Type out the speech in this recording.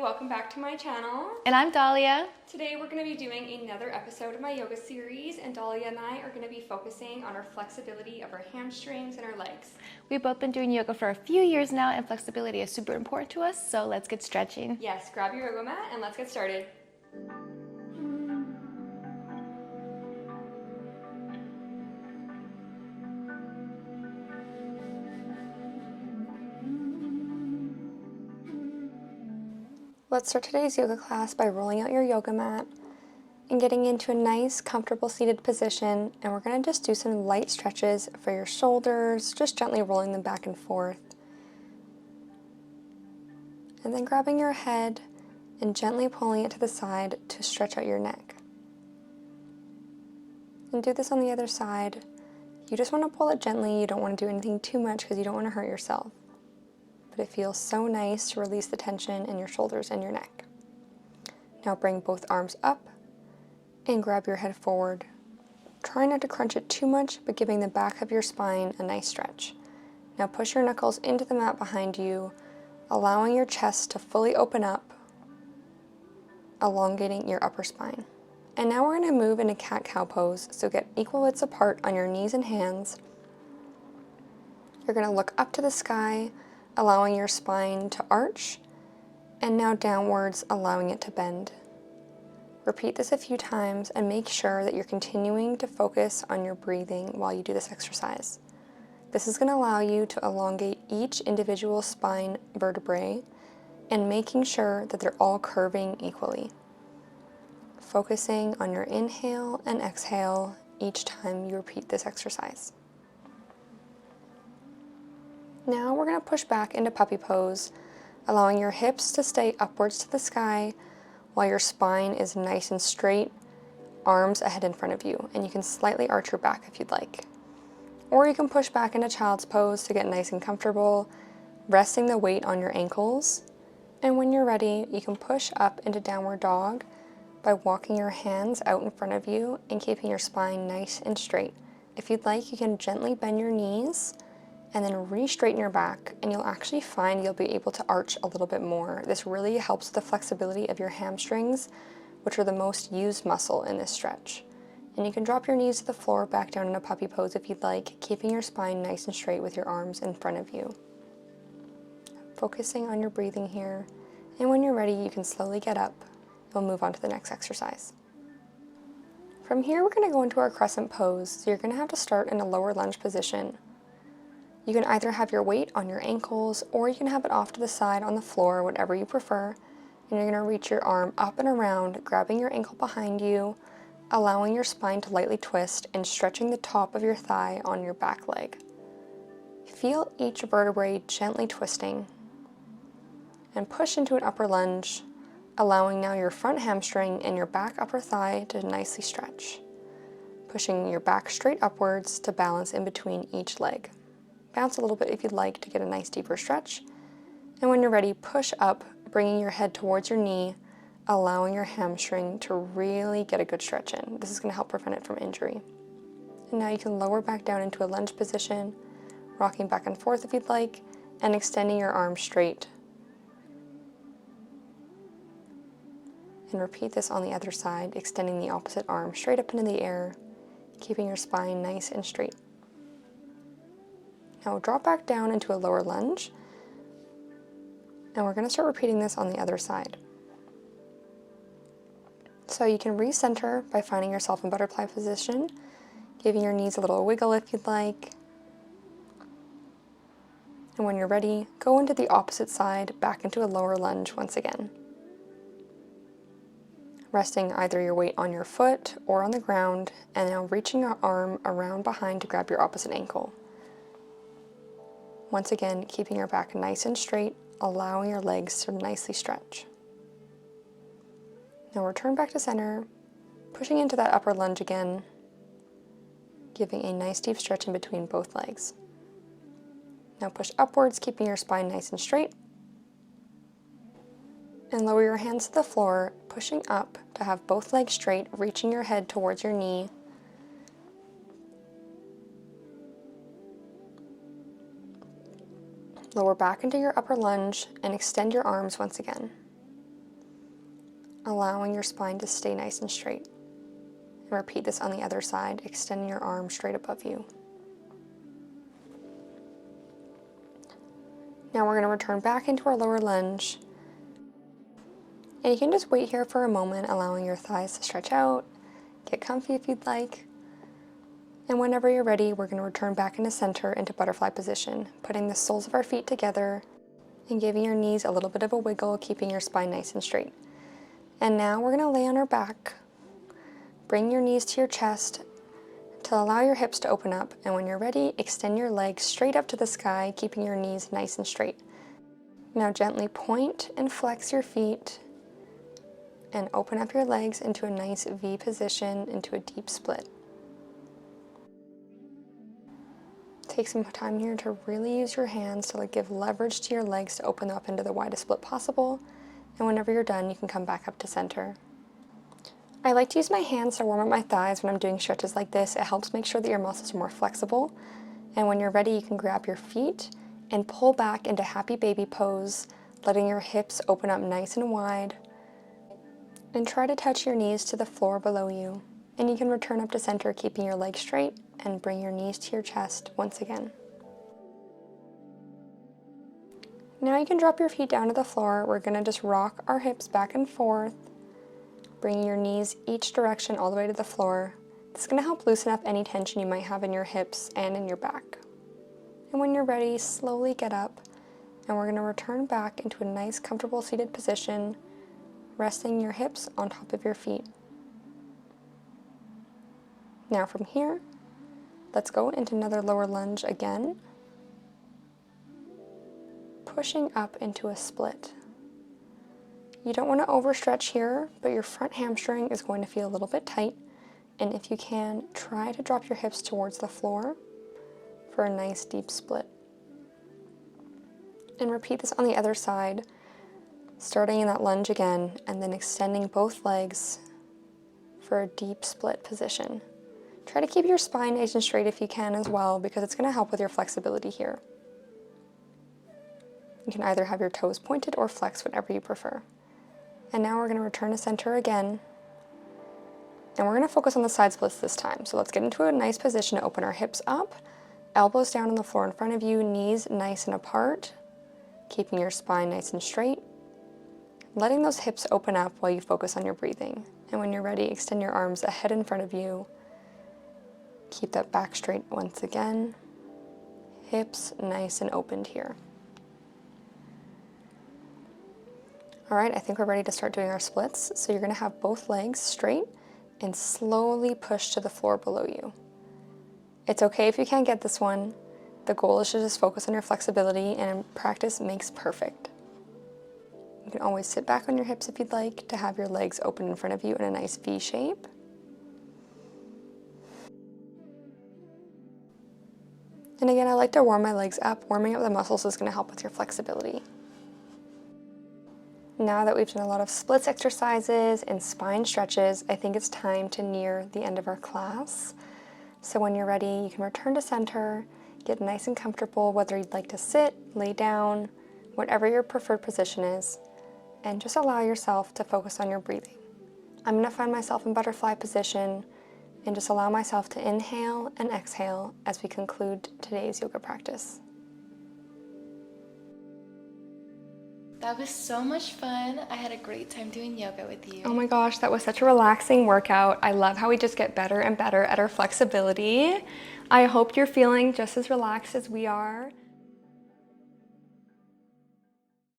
welcome back to my channel. And I'm Dahlia. Today we're going to be doing another episode of my yoga series, and Dahlia and I are going to be focusing on our flexibility of our hamstrings and our legs. We've both been doing yoga for a few years now, and flexibility is super important to us, so let's get stretching. Yes, grab your yoga mat and let's get started. Let's start today's yoga class by rolling out your yoga mat and getting into a nice, comfortable seated position. And we're going to just do some light stretches for your shoulders, just gently rolling them back and forth. And then grabbing your head and gently pulling it to the side to stretch out your neck. And do this on the other side. You just want to pull it gently. You don't want to do anything too much because you don't want to hurt yourself. But it feels so nice to release the tension in your shoulders and your neck. Now bring both arms up and grab your head forward. Try not to crunch it too much, but giving the back of your spine a nice stretch. Now push your knuckles into the mat behind you, allowing your chest to fully open up, elongating your upper spine. And now we're going to move into cat-cow pose, so get equal widths apart on your knees and hands. You're going to look up to the sky, allowing your spine to arch, and now downwards, allowing it to bend. Repeat this a few times and make sure that you're continuing to focus on your breathing while you do this exercise. This is going to allow you to elongate each individual spine vertebrae and making sure that they're all curving equally. Focusing on your inhale and exhale each time you repeat this exercise. Now we're going to push back into puppy pose, allowing your hips to stay upwards to the sky while your spine is nice and straight, arms ahead in front of you, and you can slightly arch your back if you'd like. Or you can push back into child's pose to get nice and comfortable, resting the weight on your ankles. And when you're ready, you can push up into downward dog by walking your hands out in front of you and keeping your spine nice and straight. If you'd like, you can gently bend your knees and then re-straighten your back, and you'll actually find you'll be able to arch a little bit more. This really helps with the flexibility of your hamstrings, which are the most used muscle in this stretch. And you can drop your knees to the floor back down in a puppy pose if you'd like, keeping your spine nice and straight with your arms in front of you. Focusing on your breathing here, and when you're ready, you can slowly get up. We'll move on to the next exercise. From here, we're going to go into our crescent pose, so you're going to have to start in a lower lunge position. You can either have your weight on your ankles, or you can have it off to the side on the floor, whatever you prefer. And you're going to reach your arm up and around, grabbing your ankle behind you, allowing your spine to lightly twist and stretching the top of your thigh on your back leg. Feel each vertebrae gently twisting. And push into an upper lunge, allowing now your front hamstring and your back upper thigh to nicely stretch. Pushing your back straight upwards to balance in between each leg. Bounce a little bit if you'd like to get a nice deeper stretch. And when you're ready, push up, bringing your head towards your knee, allowing your hamstring to really get a good stretch in. This is going to help prevent it from injury. And now you can lower back down into a lunge position, rocking back and forth if you'd like, and extending your arms straight. And repeat this on the other side, extending the opposite arm straight up into the air, keeping your spine nice and straight. Now we'll drop back down into a lower lunge, and we're going to start repeating this on the other side. So you can recenter by finding yourself in butterfly position, giving your knees a little wiggle if you'd like. And when you're ready, go into the opposite side, back into a lower lunge once again. Resting either your weight on your foot or on the ground, and now reaching your arm around behind to grab your opposite ankle. Once again, keeping your back nice and straight, allowing your legs to nicely stretch. Now return back to center, pushing into that upper lunge again, giving a nice deep stretch in between both legs. Now push upwards, keeping your spine nice and straight. And lower your hands to the floor, pushing up to have both legs straight, reaching your head towards your knee. Lower back into your upper lunge and extend your arms once again. allowing your spine to stay nice and straight. And repeat this on the other side, extending your arm straight above you. Now we're going to return back into our lower lunge. And you can just wait here for a moment, allowing your thighs to stretch out, get comfy if you'd like. And whenever you're ready, we're going to return back into center, into butterfly position, putting the soles of our feet together and giving your knees a little bit of a wiggle, keeping your spine nice and straight. And now we're going to lay on our back. Bring your knees to your chest to allow your hips to open up. And when you're ready, extend your legs straight up to the sky, keeping your knees nice and straight. Now gently point and flex your feet and open up your legs into a nice V position, into a deep split. Take some time here to really use your hands to give leverage to your legs to open up into the widest split possible. And whenever you're done, you can come back up to center. I like to use my hands to warm up my thighs when I'm doing stretches like this. It helps make sure that your muscles are more flexible. And when you're ready, you can grab your feet and pull back into happy baby pose, letting your hips open up nice and wide. And try to touch your knees to the floor below you. And you can return up to center, keeping your legs straight, and bring your knees to your chest once again. Now you can drop your feet down to the floor. We're going to just rock our hips back and forth, bringing your knees each direction all the way to the floor. This is going to help loosen up any tension you might have in your hips and in your back. And when you're ready, slowly get up, and we're going to return back into a nice, comfortable seated position, resting your hips on top of your feet. Now from here, let's go into another lower lunge again, pushing up into a split. You don't want to overstretch here, but your front hamstring is going to feel a little bit tight, and if you can, try to drop your hips towards the floor for a nice deep split. And repeat this on the other side, starting in that lunge again, and then extending both legs for a deep split position. Try to keep your spine nice and straight if you can as well, because it's going to help with your flexibility here. You can either have your toes pointed or flexed, whatever you prefer. And now we're going to return to center again. And we're going to focus on the side splits this time. So let's get into a nice position to open our hips up, elbows down on the floor in front of you, knees nice and apart, keeping your spine nice and straight, letting those hips open up while you focus on your breathing. And when you're ready, extend your arms ahead in front of you. Keep that back straight once again. Hips nice and opened here. All right, I think we're ready to start doing our splits. So you're going to have both legs straight and slowly push to the floor below you. It's okay if you can't get this one. The goal is to just focus on your flexibility, and practice makes perfect. You can always sit back on your hips if you'd like to have your legs open in front of you in a nice V shape. And again, I like to warm my legs up. Warming up the muscles is going to help with your flexibility. Now that we've done a lot of splits exercises and spine stretches, I think it's time to near the end of our class. So when you're ready, you can return to center, get nice and comfortable, whether you'd like to sit, lay down, whatever your preferred position is, and just allow yourself to focus on your breathing. I'm going to find myself in butterfly position and just allow myself to inhale and exhale as we conclude today's yoga practice. That was so much fun. I had a great time doing yoga with you. Oh my gosh, that was such a relaxing workout. I love how we just get better and better at our flexibility. I hope you're feeling just as relaxed as we are.